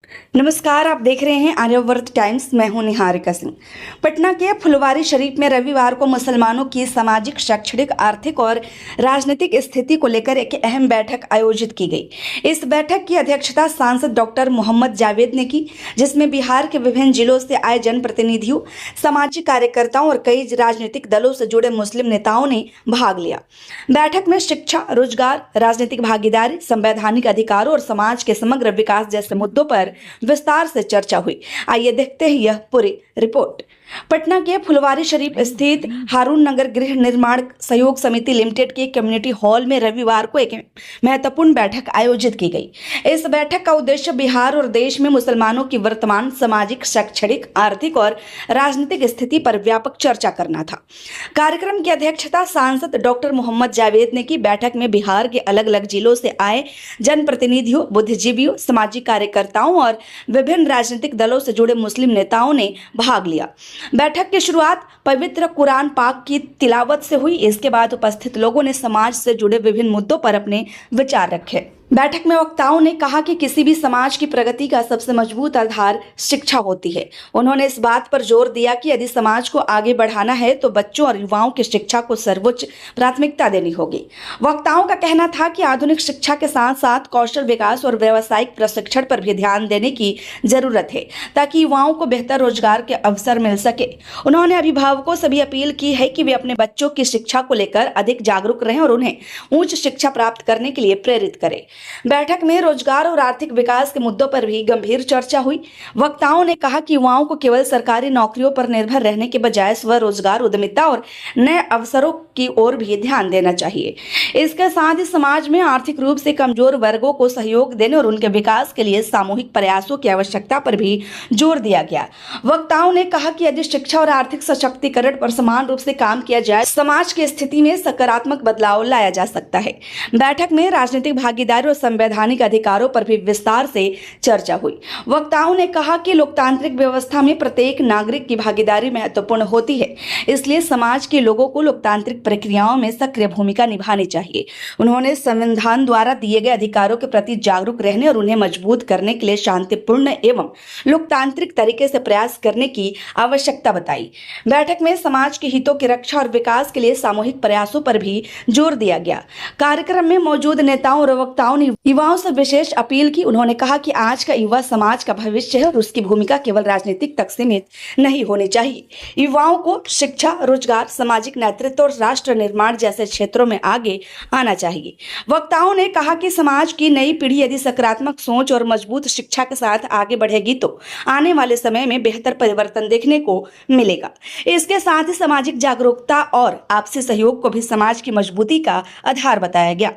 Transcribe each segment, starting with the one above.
नमस्कार, आप देख रहे हैं आर्यावर्त टाइम्स। मैं हूं निहारिका सिंह। पटना के फुलवारी शरीफ में रविवार को मुसलमानों की सामाजिक, शैक्षणिक, आर्थिक और राजनीतिक स्थिति को लेकर एक अहम बैठक आयोजित की गई। इस बैठक की अध्यक्षता सांसद डॉक्टर मोहम्मद जावेद ने की, जिसमें बिहार के विभिन्न जिलों से आए जनप्रतिनिधियों, सामाजिक कार्यकर्ताओं और कई राजनीतिक दलों से जुड़े मुस्लिम नेताओं ने भाग लिया। बैठक में शिक्षा, रोजगार, राजनीतिक भागीदारी, संवैधानिक अधिकारों और समाज के समग्र विकास जैसे मुद्दों पर विस्तार से चर्चा हुई। आइए देखते हैं यह पूरी रिपोर्ट। पटना के फुलवारी शरीफ स्थित हारून नगर गृह निर्माण सहयोग समिति लिमिटेड के कम्युनिटी हॉल में रविवार को एक महत्वपूर्ण बैठक आयोजित की गई। इस बैठक का उद्देश्य बिहार और देश में मुसलमानों की वर्तमान सामाजिक, शैक्षणिक, आर्थिक और राजनीतिक स्थिति पर व्यापक चर्चा करना था। कार्यक्रम की अध्यक्षता सांसद डॉक्टर मोहम्मद जावेद ने की। बैठक में बिहार के अलग अलग जिलों से आए जनप्रतिनिधियों, बुद्धिजीवियों, सामाजिक कार्यकर्ताओं और विभिन्न राजनीतिक दलों से जुड़े मुस्लिम नेताओं ने भाग लिया। बैठक की शुरुआत पवित्र कुरान पाक की तिलावत से हुई। इसके बाद उपस्थित लोगों ने समाज से जुड़े विभिन्न मुद्दों पर अपने विचार रखे। बैठक में वक्ताओं ने कहा कि किसी भी समाज की प्रगति का सबसे मजबूत आधार शिक्षा होती है। उन्होंने इस बात पर जोर दिया कि यदि समाज को आगे बढ़ाना है तो बच्चों और युवाओं की शिक्षा को सर्वोच्च प्राथमिकता देनी होगी। वक्ताओं का कहना था कि आधुनिक शिक्षा के साथ साथ कौशल विकास और व्यावसायिक प्रशिक्षण पर भी ध्यान देने की जरूरत है, ताकि युवाओं को बेहतर रोजगार के अवसर मिल सके। उन्होंने अभिभावकों से भी अपील की है कि वे अपने बच्चों की शिक्षा को लेकर अधिक जागरूक रहें और उन्हें उच्च शिक्षा प्राप्त करने के लिए प्रेरित करें। बैठक में रोजगार और आर्थिक विकास के मुद्दों पर भी गंभीर चर्चा हुई। वक्ताओं ने कहा कि युवाओं को केवल सरकारी नौकरियों पर निर्भर रहने के बजाय स्वरोजगार, उद्यमिता और नए अवसरों की ओर भी ध्यान देना चाहिए। इसके साथ ही समाज में आर्थिक रूप से कमजोर वर्गों को सहयोग देने और उनके विकास के लिए सामूहिक प्रयासों की आवश्यकता पर भी जोर दिया गया। वक्ताओं ने कहा कि यदि शिक्षा और आर्थिक सशक्तिकरण पर समान रूप से काम किया जाए, समाज की स्थिति में सकारात्मक बदलाव लाया जा सकता है। बैठक में राजनीतिक भागीदारी और संवैधानिक अधिकारों पर भी विस्तार से चर्चा हुई। वक्ताओं ने कहा कि लोकतांत्रिक व्यवस्था में प्रत्येक नागरिक की भागीदारी महत्वपूर्ण होती है, इसलिए समाज के लोगों को लोकतांत्रिक प्रक्रियाओं में सक्रिय भूमिका निभानी चाहिए। उन्होंने संविधान द्वारा दिए गए अधिकारों के प्रति जागरूक रहने और उन्हें मजबूत करने के लिए शांतिपूर्ण एवं लोकतांत्रिक तरीके से प्रयास करने की आवश्यकता बताई। बैठक में समाज के हितों की रक्षा और विकास के लिए सामूहिक प्रयासों पर भी जोर दिया गया। कार्यक्रम में मौजूद नेताओं और वक्ताओं ने युवाओं से विशेष अपील की। उन्होंने कहा कि आज का युवा समाज का भविष्य है और उसकी भूमिका केवल राजनीतिक तक सीमित नहीं होनी चाहिए। युवाओं को शिक्षा, रोजगार, सामाजिक नेतृत्व और राष्ट्र निर्माण जैसे क्षेत्रों में आगे आना चाहिए। वक्ताओं ने कहा कि समाज की नई पीढ़ी यदि सकारात्मक सोच और मजबूत शिक्षा के साथ आगे बढ़ेगी तो आने वाले समय में बेहतर परिवर्तन देखने को मिलेगा। इसके साथ ही सामाजिक जागरूकता और आपसी सहयोग को भी समाज की मजबूती का आधार बताया गया।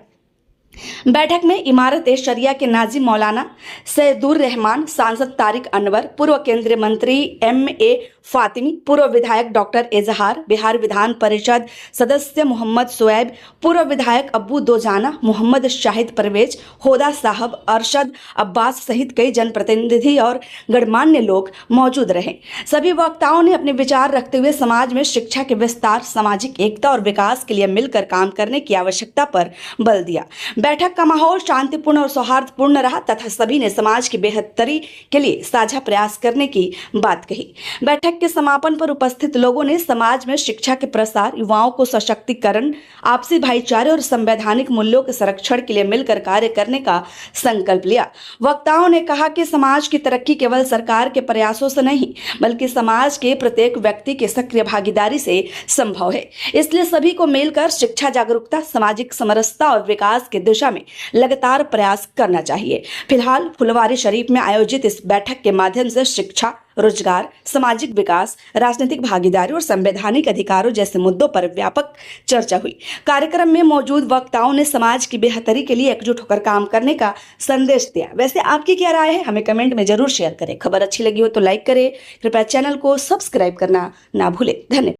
बैठक में इमारत-ए-शरिया के नाजिम मौलाना सैदुर रहमान, सांसद तारिक अनवर, पूर्व केंद्रीय मंत्री M.A. फातिमी, पूर्व विधायक डॉक्टर एजहार, बिहार विधान परिषद सदस्य मोहम्मद सुएब, पूर्व विधायक अब्बू दोजाना, मोहम्मद शाहिद परवेज, होदा साहब, अरशद अब्बास सहित कई जनप्रतिनिधि और गणमान्य लोग मौजूद रहे। सभी वक्ताओं ने अपने विचार रखते हुए समाज में शिक्षा के विस्तार, सामाजिक एकता और विकास के लिए मिलकर काम करने की आवश्यकता पर बल दिया। बैठक का माहौल शांतिपूर्ण और सौहार्दपूर्ण रहा तथा सभी ने समाज की बेहतरी के लिए साझा प्रयास करने की बात कही। बैठक के समापन पर उपस्थित लोगों ने समाज में शिक्षा के प्रसार, युवाओं को सशक्तिकरण, आपसी भाईचारे और संवैधानिक मूल्यों के संरक्षण के लिए मिलकर कार्य करने का संकल्प लिया। वक्ताओं ने कहा कि समाज की तरक्की केवल सरकार के प्रयासों से नहीं, बल्कि समाज के प्रत्येक व्यक्ति की सक्रिय भागीदारी से संभव है। इसलिए सभी को मिलकर शिक्षा, जागरूकता, सामाजिक समरसता और विकास की दिशा में लगातार प्रयास करना चाहिए। फिलहाल फुलवारी शरीफ में आयोजित इस बैठक के माध्यम से शिक्षा, रोजगार, सामाजिक विकास, राजनीतिक भागीदारी और संवैधानिक अधिकारों जैसे मुद्दों पर व्यापक चर्चा हुई। कार्यक्रम में मौजूद वक्ताओं ने समाज की बेहतरी के लिए एकजुट होकर काम करने का संदेश दिया। वैसे आपकी क्या राय है, हमें कमेंट में जरूर शेयर करें। खबर अच्छी लगी हो तो लाइक करें। कृपया चैनल को सब्सक्राइब करना ना भूलें। धन्यवाद।